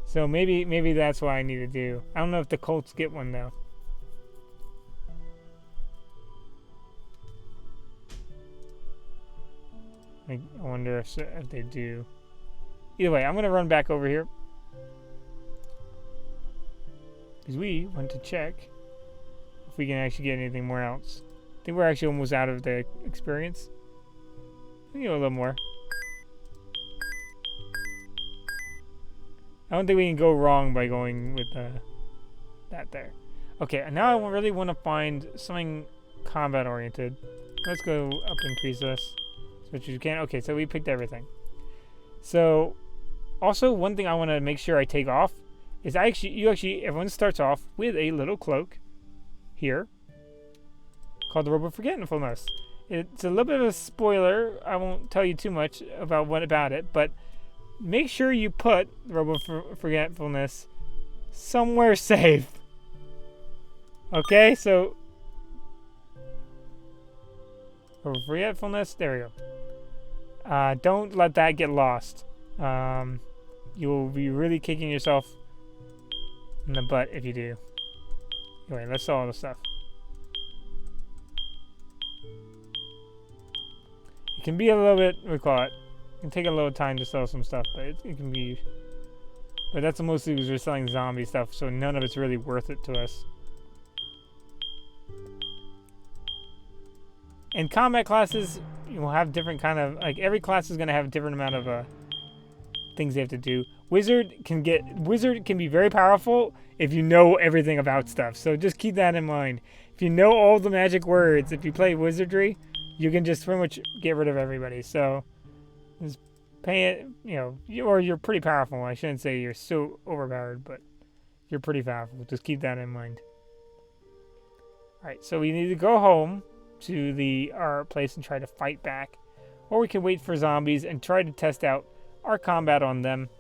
So maybe that's what I need to do. I don't know if the cults get one though. I wonder if they do. Either way, I'm going to run back over here. Because we want to check if we can actually get anything more else. I think we're actually almost out of the experience. We need a little more. I don't think we can go wrong by going with that there. Okay, and now I really want to find something combat oriented. Let's go up and increase this. Which you can. Okay, so we picked everything. So, also one thing I want to make sure I take off is everyone starts off with a little cloak here called the Robe of Forgetfulness. It's a little bit of a spoiler. I won't tell you too much about it, but make sure you put the Robe of Forgetfulness somewhere safe. Okay, so Robe of Forgetfulness. There we go. Don't let that get lost. You will be really kicking yourself in the butt if you do. Anyway, let's sell all the stuff. It can be a little bit, we call it. It can take a little time to sell some stuff, but it can be. But that's mostly because we're selling zombie stuff, so none of it's really worth it to us. And combat classes, you will have different kind of, like every class is going to have a different amount of things they have to do. Wizard can be very powerful if you know everything about stuff. So just keep that in mind. If you know all the magic words, if you play wizardry, you can just pretty much get rid of everybody. So just pay it, or you're pretty powerful. I shouldn't say you're so overpowered, but you're pretty powerful. Just keep that in mind. All right, so we need to go home to our place and try to fight back, or we can wait for zombies and try to test out our combat on them,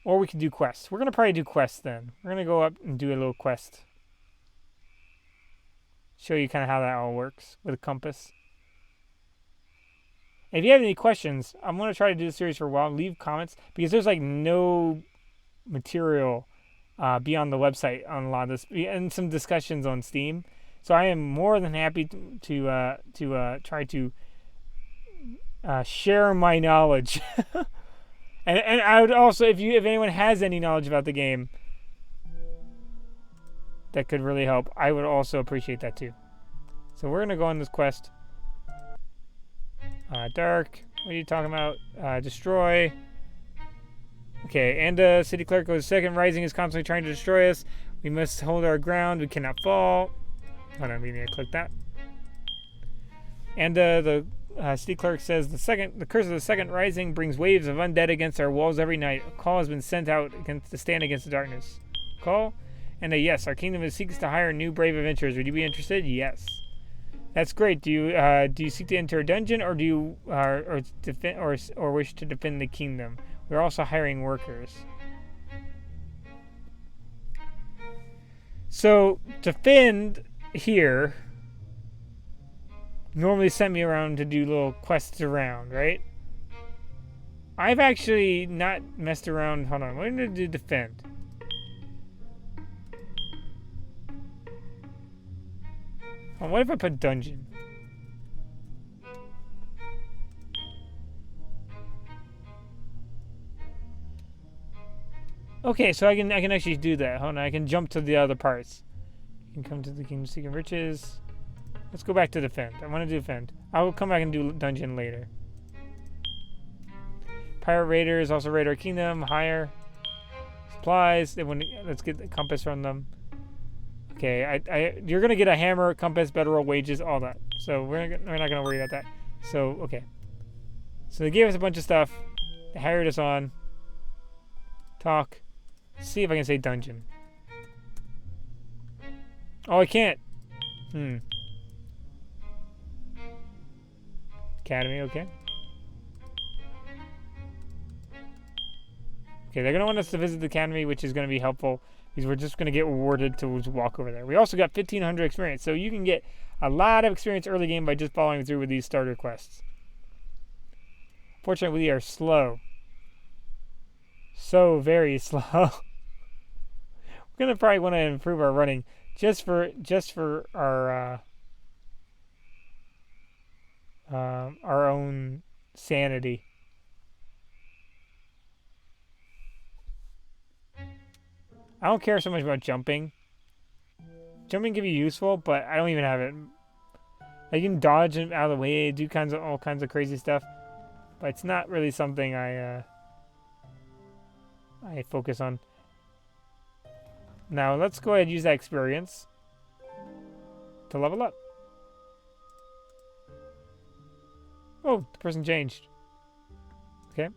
or we can do quests. We're gonna probably do quests then. We're gonna go up and do a little quest, show you kind of how that all works with a compass. And if you have any questions, I'm gonna try to do this series for a while. Leave comments because there's like no material beyond the website on a lot of this, and some discussions on Steam. So I am more than happy to try to share my knowledge. and I would also, if anyone has any knowledge about the game that could really help, I would also appreciate that too. So we're gonna go on this quest. Dark. What are you talking about? Destroy. Okay, and city clerk goes second. Rising is constantly trying to destroy us. We must hold our ground. We cannot fall. Hold on, we need to click that. And the city clerk says the curse of the second rising brings waves of undead against our walls every night. A call has been sent out to stand against the darkness. Call, and yes, our kingdom seeks to hire new brave adventurers. Would you be interested? Yes. That's great. Do you seek to enter a dungeon, or do you or wish to defend the kingdom? We're also hiring workers. So, defend here normally sent me around to do little quests around, right? I've actually not messed around. Hold on, what did I do defend? Oh, what if I put dungeon? Okay, so I can actually do that. Hold on, I can jump to the other parts. You can come to the Kingdom Seeking Riches. Let's go back to defend. I want to do defend. I will come back and do dungeon later. Pirate Raiders also raid our kingdom. Hire supplies. Let's get the compass from them. Okay, you're gonna get a hammer, compass, bedroll, wages, all that. So we're not gonna worry about that. So okay. So they gave us a bunch of stuff. They hired us on. Talk. See if I can say dungeon. Oh, I can't. Academy, okay. Okay, they're going to want us to visit the academy, which is going to be helpful because we're just going to get rewarded to walk over there. We also got 1,500 experience, so you can get a lot of experience early game by just following through with these starter quests. Fortunately, we are slow. So very slow. We're going to probably want to improve our running just for our own sanity. I don't care so much about jumping. Jumping can be useful, but I don't even have it. I can dodge out of the way, do all kinds of crazy stuff, but it's not really something I focus on. Now let's go ahead and use that experience to level up. Oh, the person changed. Okay.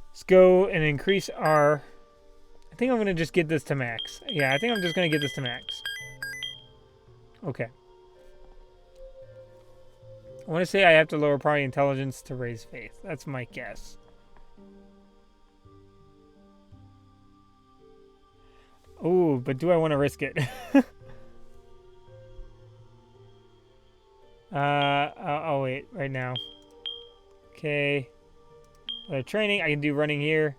Let's go and increase our... I think I'm going to just get this to max. Yeah, I think I'm just going to get this to max. Okay. I want to say I have to lower party intelligence to raise faith. That's my guess. Ooh, but do I want to risk it? I'll wait right now. Okay. Training, I can do running here,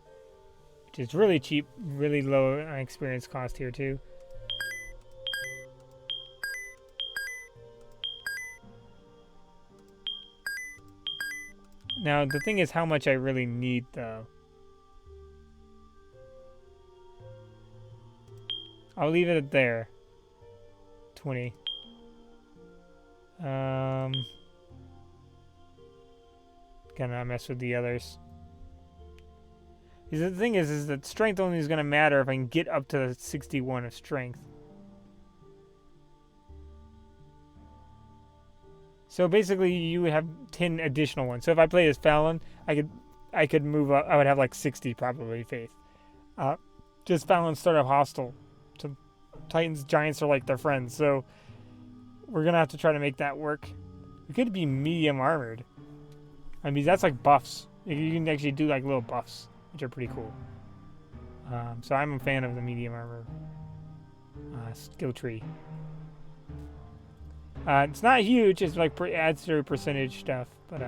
which is really cheap, really low experience cost here too. Now, the thing is how much I really need, though. I'll leave it at there. 20. Gonna not mess with the others. Because the thing is that strength only is gonna matter if I can get up to 61 of strength. So basically, you would have 10 additional ones. So if I play as Fallon, I could move up. I would have like 60 probably faith. Just Fallon start off hostile. So Titans, Giants are like their friends. So we're gonna have to try to make that work. We could be medium armored. I mean, that's like buffs. You can actually do like little buffs, which are pretty cool. So I'm a fan of the medium armor skill tree. It's not huge. It's like adds to percentage stuff, but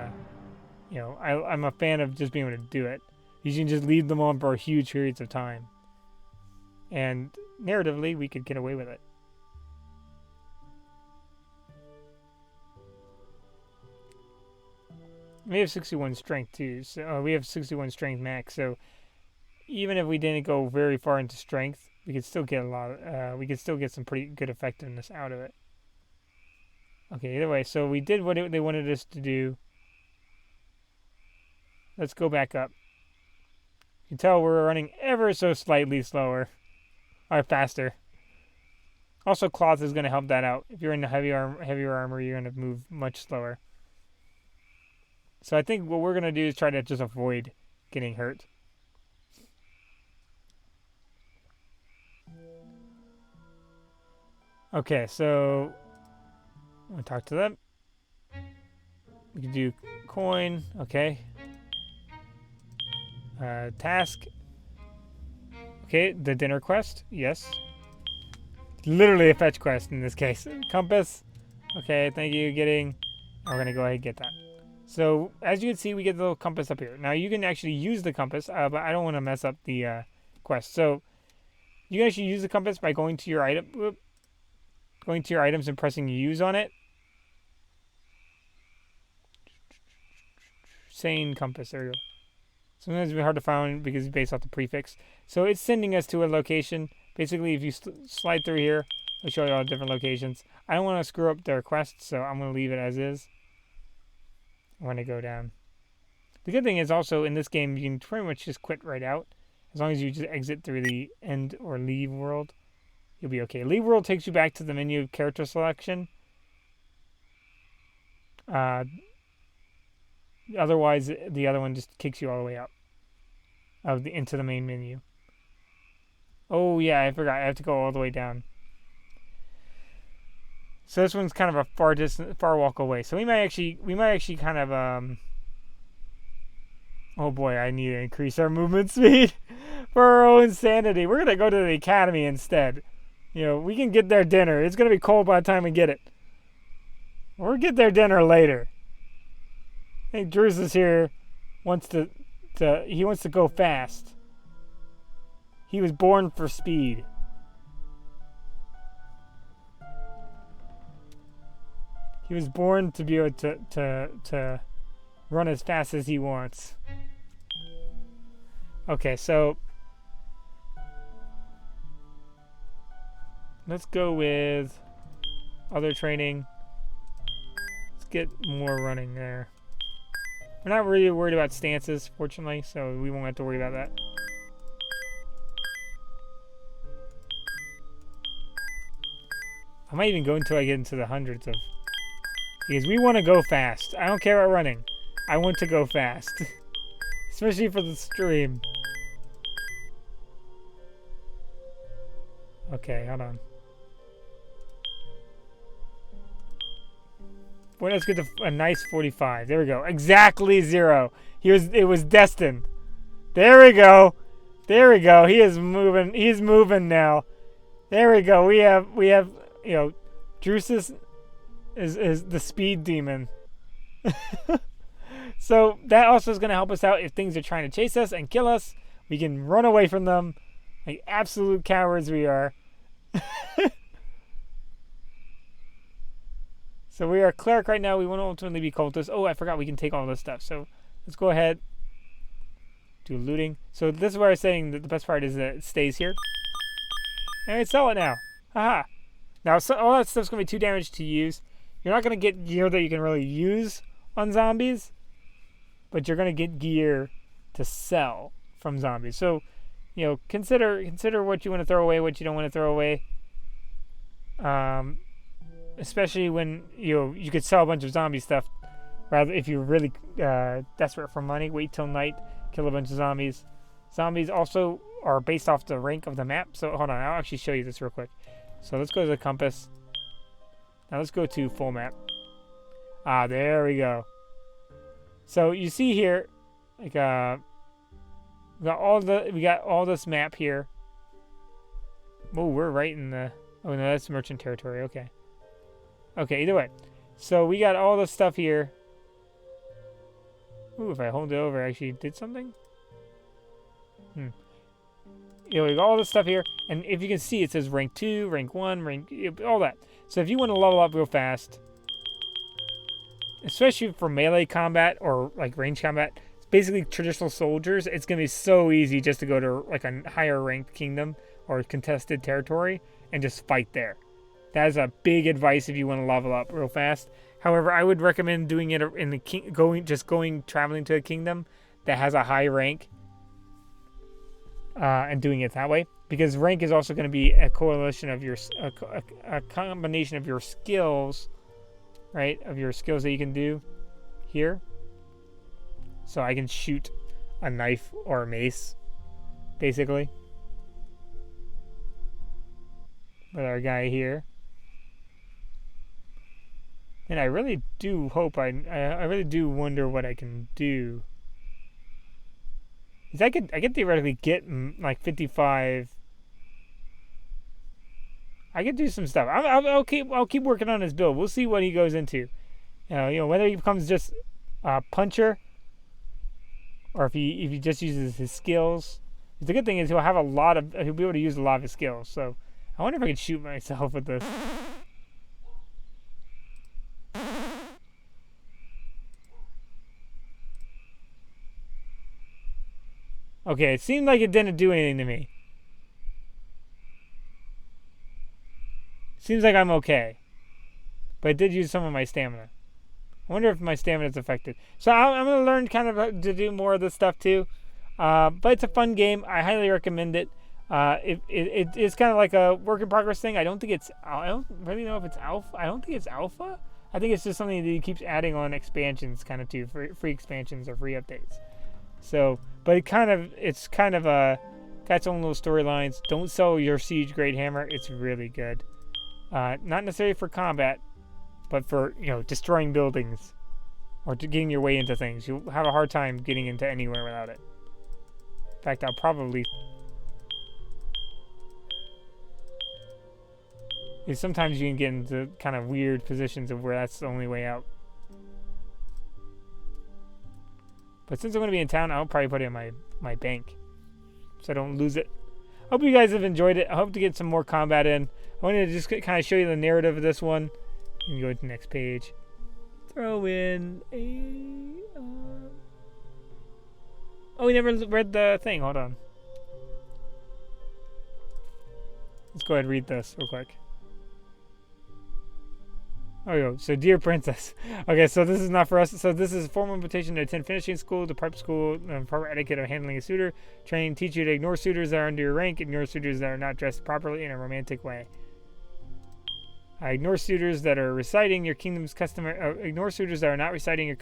you know, I'm a fan of just being able to do it. You can just leave them on for huge periods of time, and narratively, we could get away with it. We have 61 strength too, so we have 61 strength max. So even if we didn't go very far into strength, we could still get a lot. We could still get some pretty good effectiveness out of it. Okay, either way, so we did what they wanted us to do. Let's go back up. You can tell we're running ever so slightly slower. Or faster. Also, cloth is going to help that out. If you're in heavier armor, you're going to move much slower. So I think what we're going to do is try to just avoid getting hurt. Okay, so... I'm going to talk to them. We can do coin. Okay. Task. Okay, the dinner quest. Yes. Literally a fetch quest in this case. Compass. Okay, thank you. We're going to go ahead and get that. So, as you can see, we get the little compass up here. Now, you can actually use the compass, but I don't want to mess up the quest. So, you can actually use the compass by going to your item... Going to your items and pressing use on it. Sane compass, there we go. Sometimes it's hard to find because it's based off the prefix. So it's sending us to a location. Basically, if you slide through here, it'll show you all the different locations. I don't want to screw up their quest, so I'm going to leave it as is. I want to go down. The good thing is also in this game, you can pretty much just quit right out. As long as you just exit through the end or leave world, you'll be okay. Leave world takes you back to the menu of character selection. Otherwise, the other one just kicks you all the way out into the main menu. Oh yeah, I forgot. I have to go all the way down. So this one's kind of a far walk away. So we might actually kind of oh boy, I need to increase our movement speed for our own sanity. We're gonna go to the academy instead. You know, we can get their dinner. It's gonna be cold by the time we get it. We'll get their dinner later. I think Drusus here wants to go fast. He was born for speed. He was born to be able to run as fast as he wants. Okay, so let's go with other training. Let's get more running there. We're not really worried about stances, fortunately, so we won't have to worry about that. I might even go until I get into the hundreds of... Because we want to go fast. I don't care about running. I want to go fast. Especially for the stream. Okay, hold on. Well, let's get a nice 45. There we go. Exactly 0. It was destined. There we go. There we go. He is moving. He's moving now. There we go. We have you know, Drusus is the speed demon. So that also is going to help us out if things are trying to chase us and kill us. We can run away from them like absolute cowards we are. So we are cleric right now. We want to ultimately be cultists. Oh, I forgot we can take all this stuff. So let's go ahead. Do looting. So this is where I was saying that the best part is that it stays here. And I sell it now. Haha. Now, all that stuff's going to be 2 damage to use. You're not going to get gear that you can really use on zombies. But you're going to get gear to sell from zombies. So, you know, consider what you want to throw away, what you don't want to throw away. Especially when, you know, you could sell a bunch of zombie stuff. Rather, if you're really desperate for money, wait till night, kill a bunch of zombies. Zombies also are based off the rank of the map. So, hold on, I'll actually show you this real quick. So, let's go to the compass. Now, let's go to full map. Ah, there we go. So, you see here, like, we got all this map here. Oh, we're right in the... Oh, no, that's merchant territory. Okay. Okay, either way. So, we got all this stuff here. Ooh, if I hold it over, I actually did something? You know, we got all this stuff here. And if you can see, it says rank 2, rank 1, rank... all that. So, if you want to level up real fast... Especially for melee combat or, like, range combat... Basically, traditional soldiers, it's going to be so easy just to go to, like, a higher ranked kingdom or contested territory and just fight there. That is a big advice if you want to level up real fast. However, I would recommend doing it in the traveling to a kingdom that has a high rank and doing it that way. Because rank is also going to be a coalition of your, a combination of your skills, right? Of your skills that you can do here. So I can shoot a knife or a mace, basically. With our guy here. And I really do hope I really do wonder what I can do. Because I could theoretically get like 55. I could do some stuff. I'll keep working on his build. We'll see what he goes into. You know whether he becomes just a puncher. Or if he just uses his skills. The good thing is he'll be able to use a lot of his skills. So I wonder if I could shoot myself with this. Okay, it seemed like it didn't do anything to me. Seems like I'm okay. But it did use some of my stamina. I wonder if my stamina is affected. So I'm going to learn kind of to do more of this stuff too. But it's a fun game. I highly recommend it. It's kind of like a work in progress thing. I don't really know if it's alpha. I don't think it's alpha. I think it's just something that he keeps adding on expansions kind of too. Free expansions or free updates. So, but it's kind of got its own little storylines. Don't sell your siege grade hammer. It's really good. Not necessarily for combat, but for, destroying buildings or getting your way into things. You'll have a hard time getting into anywhere without it. In fact, I'll probably... Sometimes you can get into kind of weird positions of where that's the only way out. But since I'm going to be in town, I'll probably put it in my bank, so I don't lose it. I hope you guys have enjoyed it. I hope to get some more combat in. I wanted to just kind of show you the narrative of this one. You can go to the next page. Throw in a... Oh, we never read the thing. Hold on. Let's go ahead and read this real quick. Oh, yo. So, dear princess. Okay, so this is not for us. So, this is a formal invitation to attend finishing school, the prep school, proper etiquette of handling a suitor. Training teach you to ignore suitors that are under your rank, ignore suitors that are not dressed properly in a romantic way. Ignore suitors that are reciting your kingdom's ignore suitors that are not reciting your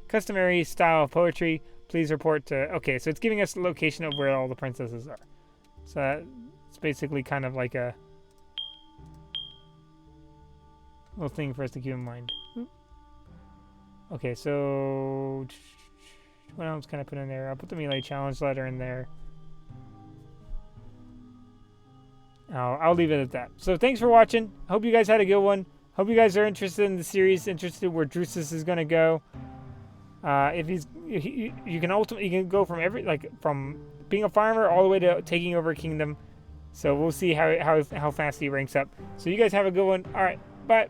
customary style of poetry. Please report to... Okay, so it's giving us the location of where all the princesses are. So, it's basically kind of like a... little thing for us to keep in mind. Okay, so what else can I put in there? I'll put the melee challenge letter in there. I'll leave it at that. So thanks for watching. Hope you guys had a good one. Hope you guys are interested in the series, interested where Drusus is gonna go. If you can go from from being a farmer all the way to taking over a kingdom. So we'll see how fast he ranks up. So you guys have a good one. All right, bye.